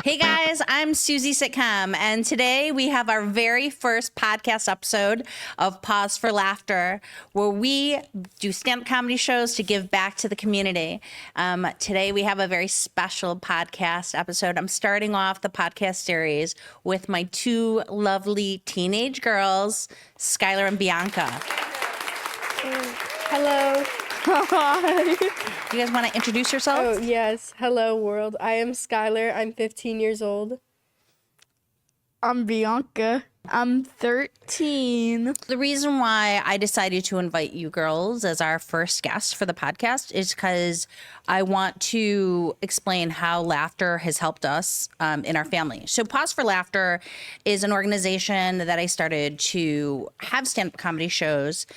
Hey guys, I'm Susie Sitcom, and today we have our very first podcast episode of Pause for Laughter, where we do stand-up comedy shows to give back to the community. Today we have a very special podcast episode. I'm starting off the podcast series with my two lovely teenage girls, Skyler and Bianca. Hello. Hi. Do you guys want to introduce yourselves? Oh, yes. Hello, world. I am Skyler. I'm 15 years old. I'm Bianca. I'm 13. The reason why I decided to invite you girls as our first guest for the podcast is because I want to explain how laughter has helped us in our family. So Pause for Laughter is an organization that I started to have stand-up comedy shows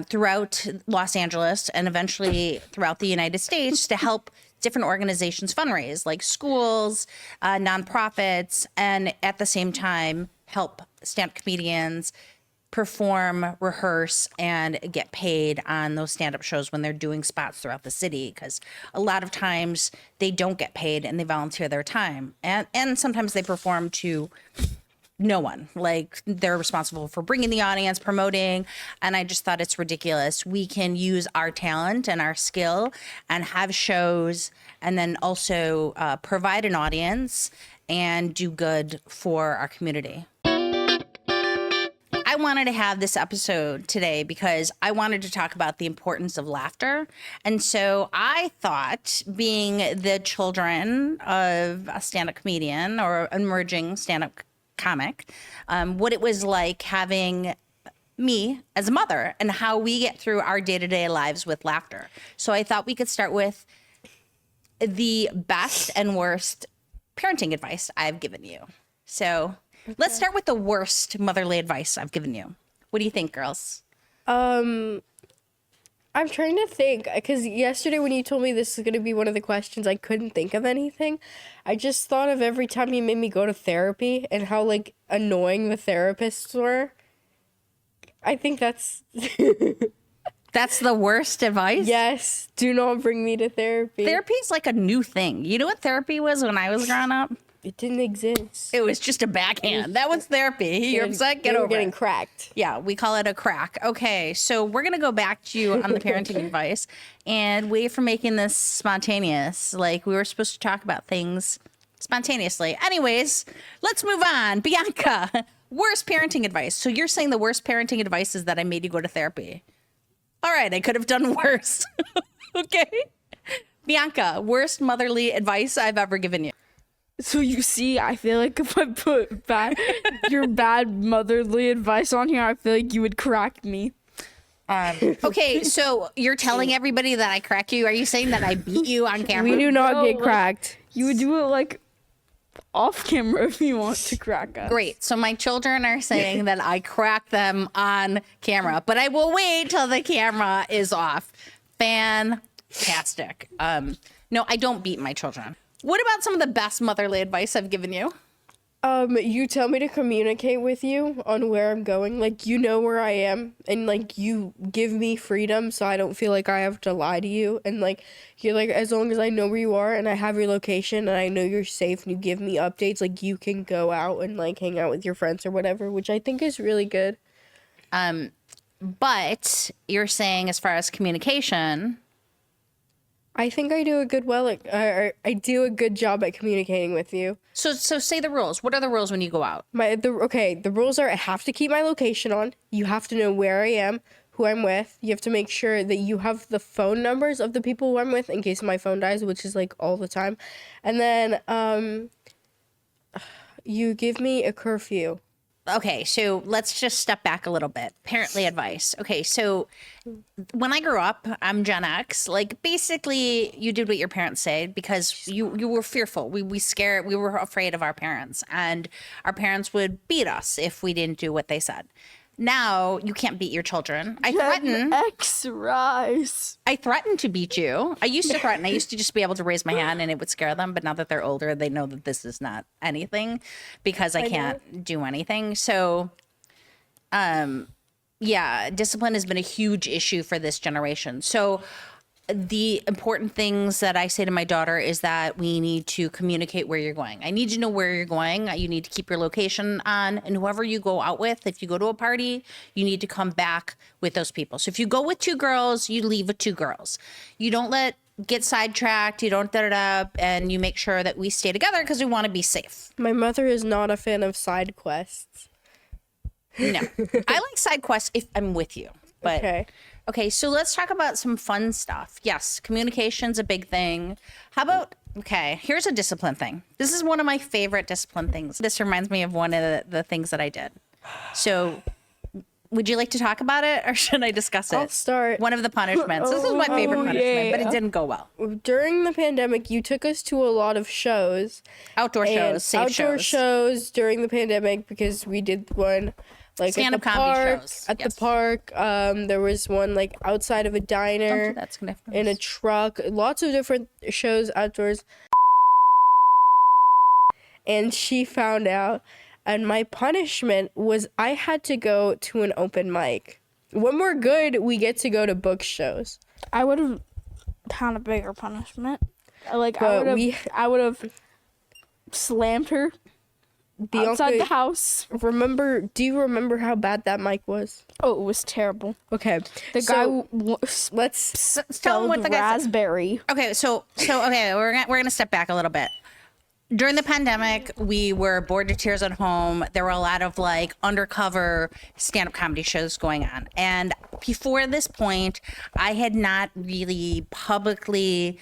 throughout Los Angeles and eventually throughout the United States to help different organizations fundraise, like schools, nonprofits, and at the same time help stand-up comedians perform, rehearse, and get paid on those stand-up shows when they're doing spots throughout the city, because a lot of times they don't get paid and they volunteer their time. And sometimes they perform to no one. Like, they're responsible for bringing the audience, promoting, and I just thought it's ridiculous. We can use our talent and our skill and have shows and then also provide an audience and do good for our community. I wanted to have this episode today because I wanted to talk about the importance of laughter. And so I thought, being the children of a stand-up comedian or emerging stand-up comic, what it was like having me as a mother and how we get through our day-to-day lives with laughter. So I thought we could start with the best and worst parenting advice I've given you. So let's start with the worst motherly advice I've given you. What do you think, girls? I'm trying to think, because yesterday when you told me this is going to be one of the questions, I couldn't think of anything. I just thought of every time you made me go to therapy and how, like, annoying the therapists were. I think that's... That's the worst advice? Yes, do not bring me to therapy. Therapy is like a new thing. You know what therapy was when I was growing up? It didn't exist. It was just a backhand. That was therapy. You're upset? Get over it. Getting cracked. Yeah, we call it a crack. Okay, so we're going to go back to you on the parenting advice and wait for making this spontaneous. Like, we were supposed to talk about things spontaneously. Anyways, let's move on. Bianca, worst parenting advice. So you're saying the worst parenting advice is that I made you go to therapy. All right, I could have done worse. Okay. Bianca, worst motherly advice I've ever given you. So you see, I feel like if I put your bad motherly advice on here, I feel like you would crack me. Okay, so you're telling everybody that I crack you? Are you saying that I beat you on camera? We do not No, get like, cracked. You would do it like off camera if you want to crack us. Great. So my children are saying that I crack them on camera, but I will wait till the camera is off. Fantastic. No, I don't beat my children. What about some of the best motherly advice I've given you? You tell me to communicate with you on where I'm going. Like, you know where I am, and, like, you give me freedom so I don't feel like I have to lie to you. And, like, you're like, as long as I know where you are and I have your location and I know you're safe and you give me updates, like, you can go out and, like, hang out with your friends or whatever, which I think is really good. But you're saying, as far as communication, I think I do a I do a good job at communicating with you. so say the rules. What are the rules when you go out? The rules are I have to keep my location on. You have to know where I am, who I'm with. You have to make sure that you have the phone numbers of the people who I'm with in case my phone dies, which is like all the time. And then you give me a curfew. Okay, so let's just step back a little bit. Parently advice. Okay, so when I grew up, I'm Gen X. Like, basically, you did what your parents said because you were fearful. We were afraid of our parents, and our parents would beat us if we didn't do what they said. Now you can't beat your children. I threaten to beat you. I used to threaten. I used to just be able to raise my hand and it would scare them. But now that they're older, they know that this is not anything because I can't do anything. So, yeah, discipline has been a huge issue for this generation. So the important things that I say to my daughter is that we need to communicate where you're going. I need to know where you're going. You need to keep your location on, and whoever you go out with, if you go to a party, you need to come back with those people. So if you go with 2 girls, you leave with 2 girls. You don't get sidetracked, you don't and you make sure that we stay together because we want to be safe. My mother is not a fan of side quests. No. I like side quests if I'm with you. But okay, so let's talk about some fun stuff. Yes, communication's a big thing. How about, okay, here's a discipline thing. This is one of my favorite discipline things. This reminds me of one of the things that I did. So would you like to talk about it, or should I discuss it? I'll start. One of the punishments. This is my favorite punishment, but it didn't go well. During the pandemic, you took us to a lot of shows. Outdoor shows, safe shows. Outdoor shows during the pandemic, because we did one like stand-up comedy shows. At the park. There was one like outside of a diner. That's gonna in a truck. Lots of different shows outdoors. And she found out. And my punishment was I had to go to an open mic. When we're good, we get to go to book shows. I would have had a bigger punishment. I would have slammed her outside the house. Do you remember how bad that mic was? Oh, it was terrible. Okay. The guy let's tell him what the guy said. raspberry. Okay, so okay, we're gonna step back a little bit. During the pandemic, we were bored to tears at home. There were a lot of like undercover stand-up comedy shows going on. And before this point, I had not really publicly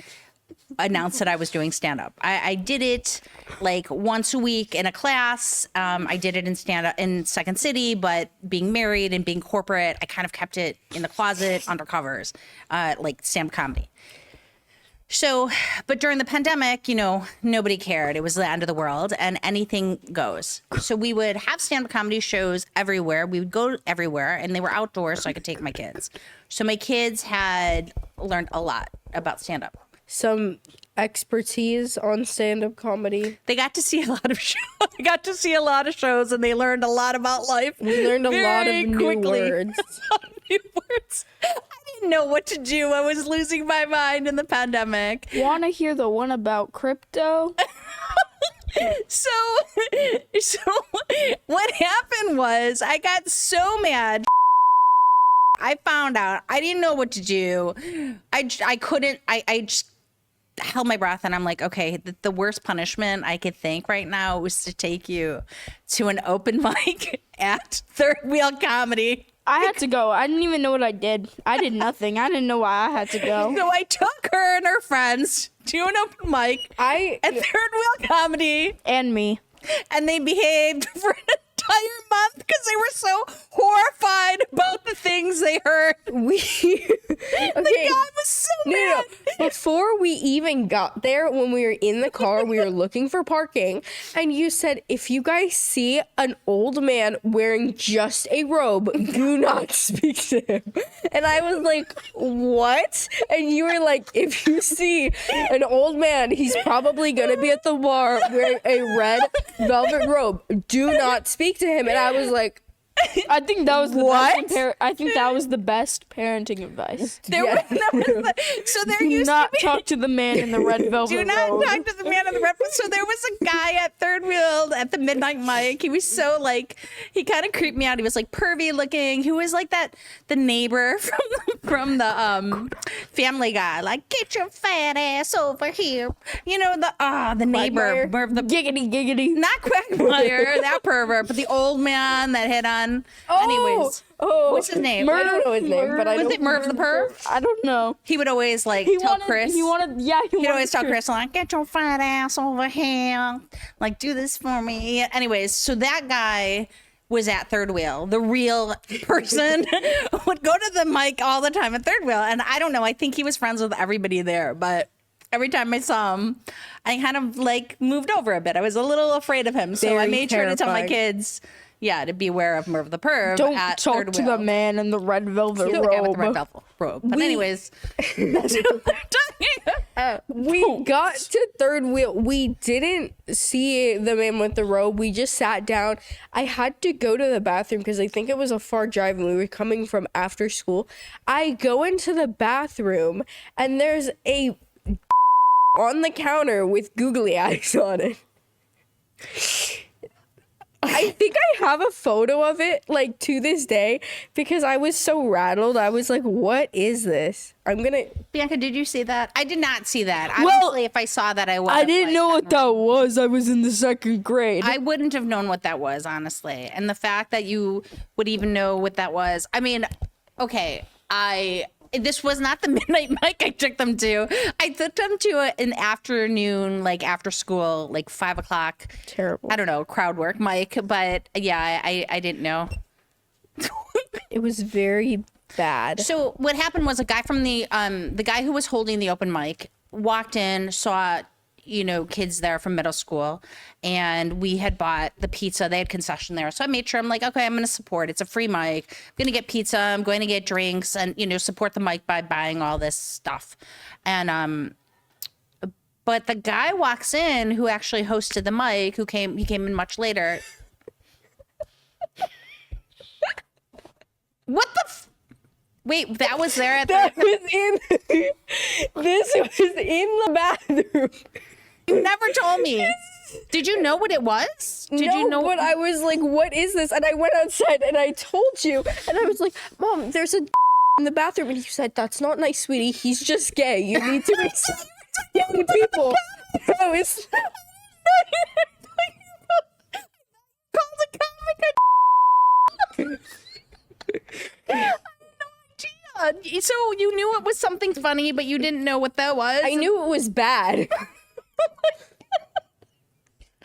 announced that I was doing stand-up. I did it like once a week in a class. I did it in stand-up in Second City, but being married and being corporate, I kind of kept it in the closet, undercovers, like stand-up comedy. So, but during the pandemic, nobody cared. It was the end of the world and anything goes. So we would have stand-up comedy shows everywhere. We would go everywhere, and they were outdoors so I could take my kids. So my kids had learned a lot about stand-up. Some expertise on stand-up comedy. They got to see a lot of shows. They got to see a lot of shows, and they learned a lot about life. We learned a lot of new words. New words. I didn't know what to do. I was losing my mind in the pandemic. Want to hear the one about crypto? So what happened was I got so mad. I found out I didn't know what to do. I just held my breath, and I'm like, okay, the worst punishment I could think right now was to take you to an open mic at Third Wheel Comedy. I had to go. I didn't even know what I did. I did nothing. I didn't know why I had to go. So I took her and her friends to an open mic at Third Wheel Comedy. And me. And they behaved for an entire month because they were so horrified about the things they heard. The guy was so mad. No. Before we even got there, when we were in the car, we were looking for parking, and you said, if you guys see an old man wearing just a robe, do not speak to him. And I was like, what? And you were like, if you see an old man, he's probably gonna be at the bar wearing a red velvet robe. Do not speak to him. And I was like, I think that was the what? best I think that was the best parenting advice. So there Do used not to be, talk to the man in the red velvet do not robe. talk to the man in the red. So there was a guy at Third Wheel at the midnight mic. He was so like, he kind of creeped me out. He was like pervy looking. He was like the neighbor from the Family Guy. Like, get your fat ass over here. The neighbor, the Giggity. not Quagmire, that pervert, but the old man that hit on. Anyways, what's his name? I don't know his name, but I Was don't it Merv the Perv? I don't know. He would always like tell Chris. He'd always tell Chris like, get your fat ass over here. Like, do this for me. Anyways, so that guy was at Third Wheel. The real person would go to the mic all the time at Third Wheel. And I don't know, I think he was friends with everybody there, but every time I saw him, I kind of like moved over a bit. I was a little afraid of him. So I made sure to tell my kids, to beware of Merv the Perv. Don't at talk Third to Wheel. the man in the red velvet The robe. guy with the red velvet robe. But anyways, that's what we're talking about. We got to Third Wheel. We didn't see the man with the robe. We just sat down. I had to go to the bathroom because I think it was a far drive and we were coming from after school. I go into the bathroom and there's a on the counter with googly eyes on it. I think I have a photo of it, like, to this day, because I was so rattled. I was like, what is this? Bianca, did you see that? I did not see that. Well, Obviously, if I saw that, I would. I didn't know what that was. I was in the 2nd grade. I wouldn't have known what that was, honestly. And the fact that you would even know what that was. I mean, okay, this was not the midnight mic I took them to. I took them to an afternoon, like after school, like 5 o'clock. Terrible. I don't know, crowd work mic. But yeah, I didn't know. It was very bad. So what happened was a guy from the guy who was holding the open mic walked in, saw, kids there from middle school, and we had bought the pizza. They had concession there. So I made sure, I'm like, okay, I'm going to support. It's a free mic. I'm going to get pizza. I'm going to get drinks and, support the mic by buying all this stuff. And, but the guy walks in who actually hosted the mic, he came in much later. What the Wait, that was there at this was in the bathroom. You never told me. Did you know what it was? Did no, you know? But I was like, what is this? And I went outside and I told you. And I was like, Mom, there's a in the bathroom. And you said, that's not nice, sweetie. He's just gay. You need to respect young people. I was... Called a comic So you knew it was something funny, but you didn't know what that was? I knew it was bad.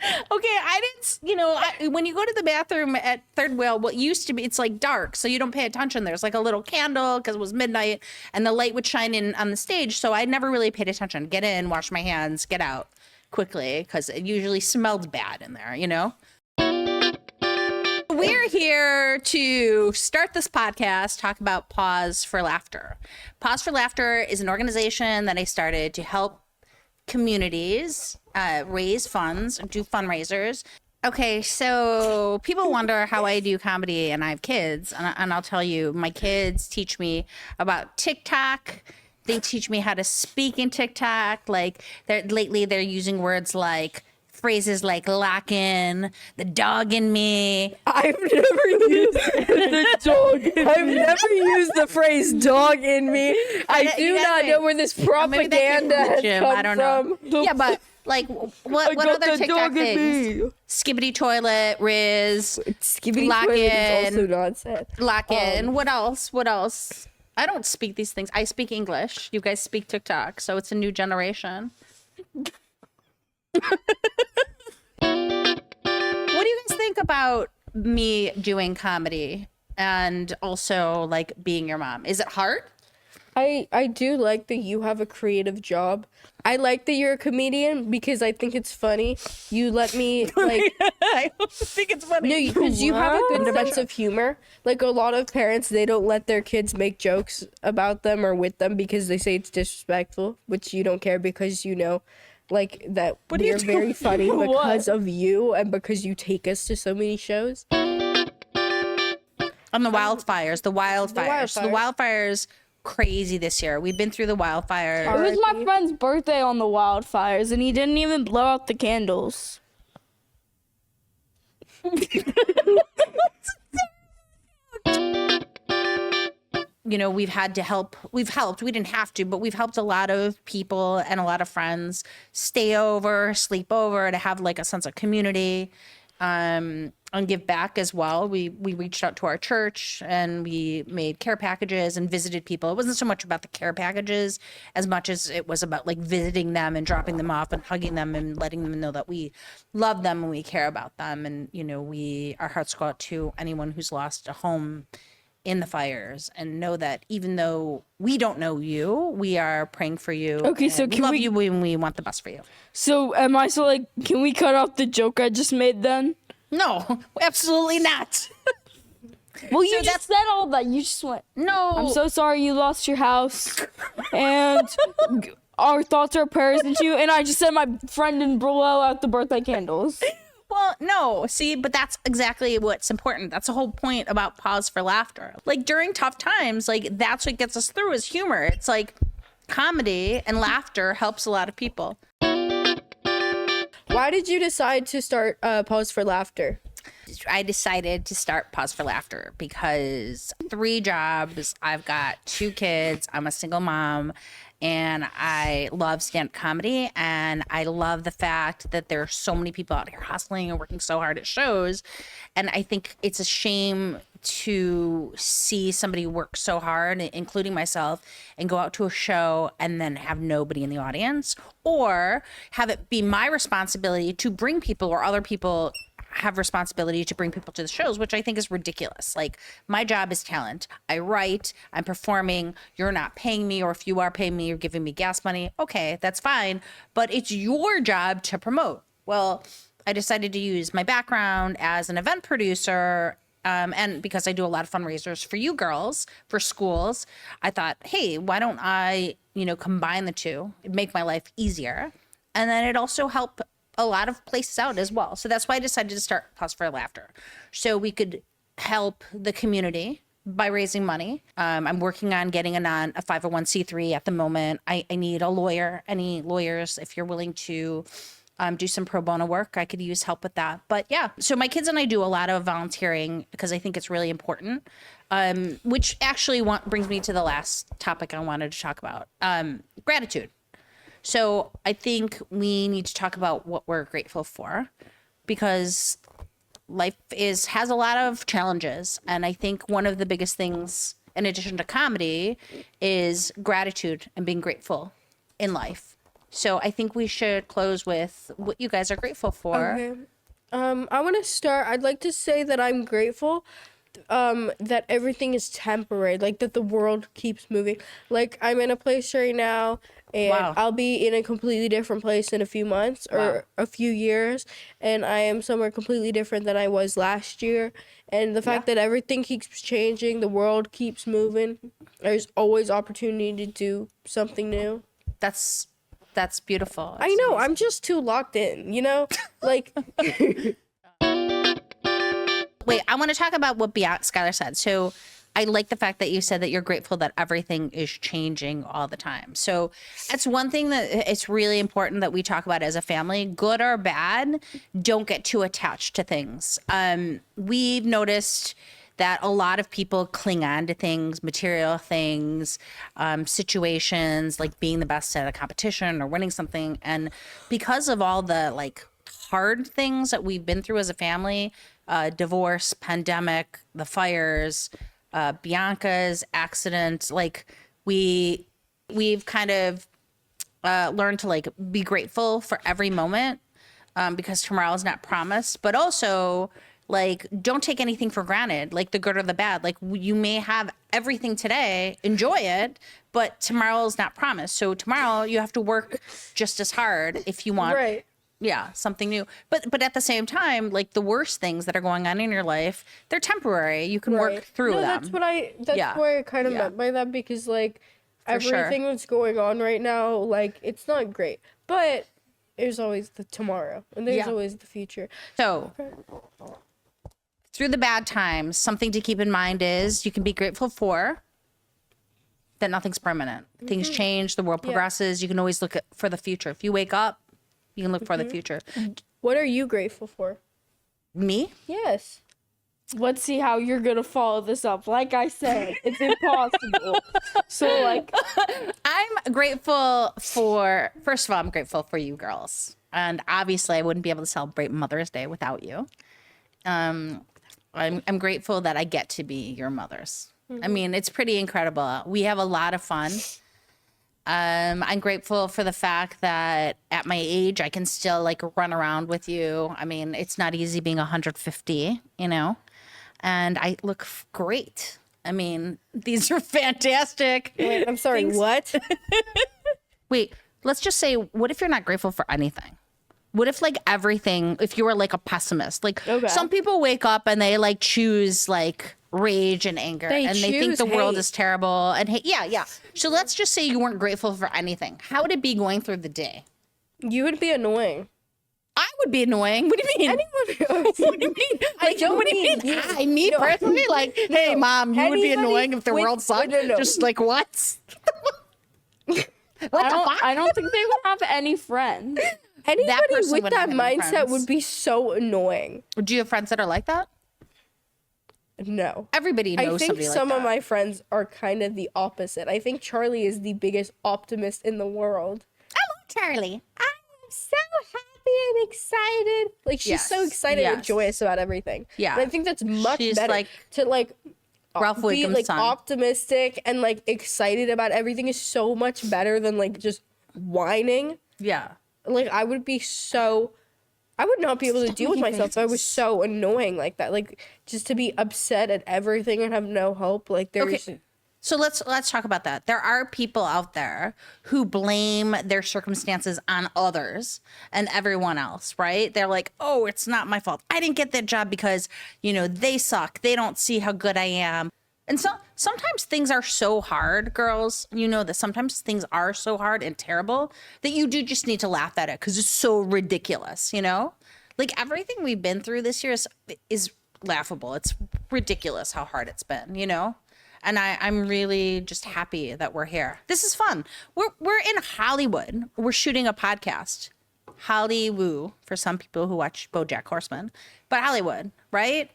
Okay, I didn't, when you go to the bathroom at Third Wheel, what used to be, it's like dark, so you don't pay attention. There's like a little candle because it was midnight and the light would shine in on the stage. So I never really paid attention. Get in, wash my hands, get out quickly because it usually smelled bad in there, We're here to start this podcast, talk about Pause for Laughter. Pause for Laughter is an organization that I started to help communities raise funds, do fundraisers. Okay, so people wonder how I do comedy and I have kids. And I'll tell you, my kids teach me about TikTok. They teach me how to speak in TikTok. Like lately they're using words like phrases like lock in, the dog in me. I've never used the dog. I've never used the phrase dog in me. I do not know where this propaganda has come I don't know. from. Yeah, but like what other TikTok things? Skibbity toilet, Riz, Skibbity lock toilet in, is also nonsense. Lock in. What else? What else? I don't speak these things. I speak English. You guys speak TikTok, so it's a new generation. What do you guys think about me doing comedy and also like being your mom? Is it hard? I do like that you have a creative job. I like that you're a comedian because I think it's funny. You let me like I don't think it's funny. no, because you have a good sense of humor. Like a lot of parents, they don't let their kids make jokes about them or with them because they say it's disrespectful, which you don't care because you know like that we're very funny because of you and because you take us to so many shows. On the wildfires. The wildfires crazy this year. We've been through the wildfires. It was my friend's birthday on the wildfires and he didn't even blow out the candles. We've had to help. We didn't have to, but we've helped a lot of people and a lot of friends stay over, sleep over, to have like a sense of community, and give back as well. We reached out to our church and we made care packages and visited people. It wasn't so much about the care packages as much as it was about like visiting them and dropping them off and hugging them and letting them know that we love them and we care about them. And, our hearts go out to anyone who's lost a home in the fires, and know that even though we don't know you, we are praying for you. Okay, so we love you and we want the best for you. So am I like, can we cut off the joke I just made then? No, absolutely not. Well, you just said all that. You just went, no. I'm so sorry you lost your house. And our thoughts are prayers into you. And I just sent my friend and blow out the birthday candles. Well, no, see, but that's exactly what's important. That's the whole point about pause for laughter. Like during tough times, like that's what gets us through is humor. It's like comedy and laughter helps a lot of people. Why did you decide to start Pause for Laughter? I decided to start Pause for Laughter because 3 jobs, I've got 2 kids, I'm a single mom, and I love stand-up comedy, and I love the fact that there are so many people out here hustling and working so hard at shows, and I think it's a shame to see somebody work so hard, including myself, and go out to a show and then have nobody in the audience, or have it be my responsibility to bring people or other people have responsibility to bring people to the shows, which I think is ridiculous. Like my job is talent. I write, I'm performing, you're not paying me, or if you are paying me, you're giving me gas money. Okay, that's fine. But it's your job to promote. Well, I decided to use my background as an event producer, and because I do a lot of fundraisers for you girls, for schools, I thought, hey, why don't I, combine the two, make my life easier. And then it also help a lot of places out as well. So that's why I decided to start Pause for Laughter. So we could help the community by raising money. I'm working on getting a 501c3 at the moment. I need a lawyer. Any lawyers, if you're willing to do some pro bono work, I could use help with that. But yeah, so my kids and I do a lot of volunteering because I think it's really important, which actually brings me to the last topic I wanted to talk about, gratitude. So I think we need to talk about what we're grateful for, because life has a lot of challenges. And I think one of the biggest things, in addition to comedy, is gratitude and being grateful in life. So I think we should close with what you guys are grateful for. Okay. I want to start. I'd like to say that I'm grateful that everything is temporary, like that the world keeps moving. Like I'm in a place right now, and Wow. I'll be in a completely different place in a few months or a few years, and I am somewhere completely different than I was last year. And the fact that everything keeps changing, the world keeps moving, there's always opportunity to do something new. That's beautiful. I know, I'm just too locked in, like Wait, I want to talk about what Skyler said. So I like the fact that you said that you're grateful that everything is changing all the time. So that's one thing that it's really important that we talk about as a family, good or bad. Don't get too attached to things. We've noticed that a lot of people cling on to things, material things, situations, like being the best at a competition or winning something. And because of all the hard things that we've been through as a family, divorce, pandemic, the fires, Bianca's accident, we've kind of learned to be grateful for every moment, because tomorrow is not promised, but also don't take anything for granted, the good or the bad. You may have everything today, enjoy it, but tomorrow is not promised. So tomorrow you have to work just as hard if you want. Right. Yeah, something new. But at the same time, the worst things that are going on in your life, they're temporary. You can work through them. That's what I kind of meant by that, because everything that's going on right now, it's not great. But there's always the tomorrow, and there's always the future. So through the bad times, something to keep in mind is you can be grateful for that nothing's permanent. Things change, the world progresses. You can always look for the future. If you wake up, you can look for the future. What are you grateful for? Me? Yes. Let's see how you're going to follow this up. Like I said, it's impossible. So, I'm grateful for, first of all, I'm grateful for you girls. And obviously, I wouldn't be able to celebrate Mother's Day without you. I'm grateful that I get to be your mothers. I mean, it's pretty incredible. We have a lot of fun. I'm grateful for the fact that at my age, I can still run around with you. I mean, it's not easy being 150, and I look great. I mean, these are fantastic. Wait, I'm sorry, what? Wait, let's just say, what if you're not grateful for anything? What if like everything, if you were like a pessimist, like Okay. some people wake up and they like choose like rage and anger and they think choose the world hate. is terrible and hate. Yeah. So let's just say you weren't grateful for anything. How would it be going through the day? You would be annoying. I would be annoying. What do you mean? Anyone. What do you mean? Like, what do you mean? Me personally? Like, hey, mom, you would be annoying if the world sucked. No. Just like, what? I don't think they would have any friends. Anybody person with wouldn't that have any mindset friends. would be so annoying. Do you have friends that are like that? No. Everybody knows I think somebody like some that. of my friends are kind of the opposite. I think Charlie is the biggest optimist in the world. I love Charlie. I'm so happy and excited. Like, she's so Yes, excited and yes. joyous about everything. Yeah. And I think that's much She's better like to like Ralph be Wiggum's like son. optimistic and like excited about everything is so much better than like just whining. Yeah. Like, I would not be able to deal with myself. I was so annoying like that. Like, just to be upset at everything and have no hope. Like, there's Okay. So let's talk about that. There are people out there who blame their circumstances on others and everyone else, right? They're like, "Oh, it's not my fault. I didn't get that job because, they suck. They don't see how good I am." And so sometimes things are so hard, girls. You know that sometimes things are so hard and terrible that you do just need to laugh at it because it's so ridiculous, Like everything we've been through this year is laughable. It's ridiculous how hard it's been, And I'm really just happy that we're here. This is fun. We're in Hollywood. We're shooting a podcast. Hollywood for some people who watch BoJack Horseman, but Hollywood, right?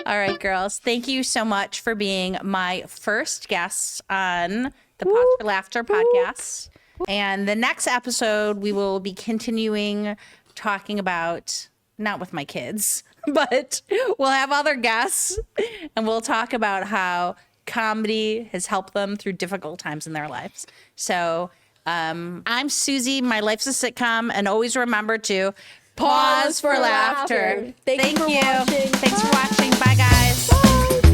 All right, girls. Thank you so much for being my first guests on the Pause for Laughter podcast. And the next episode, we will be continuing talking about, not with my kids, but we'll have other guests and we'll talk about how comedy has helped them through difficult times in their lives. So I'm Susie. My life's a sitcom. And always remember to pause for laughter. Thank you for watching. Thanks for watching. Bye, guys. Bye.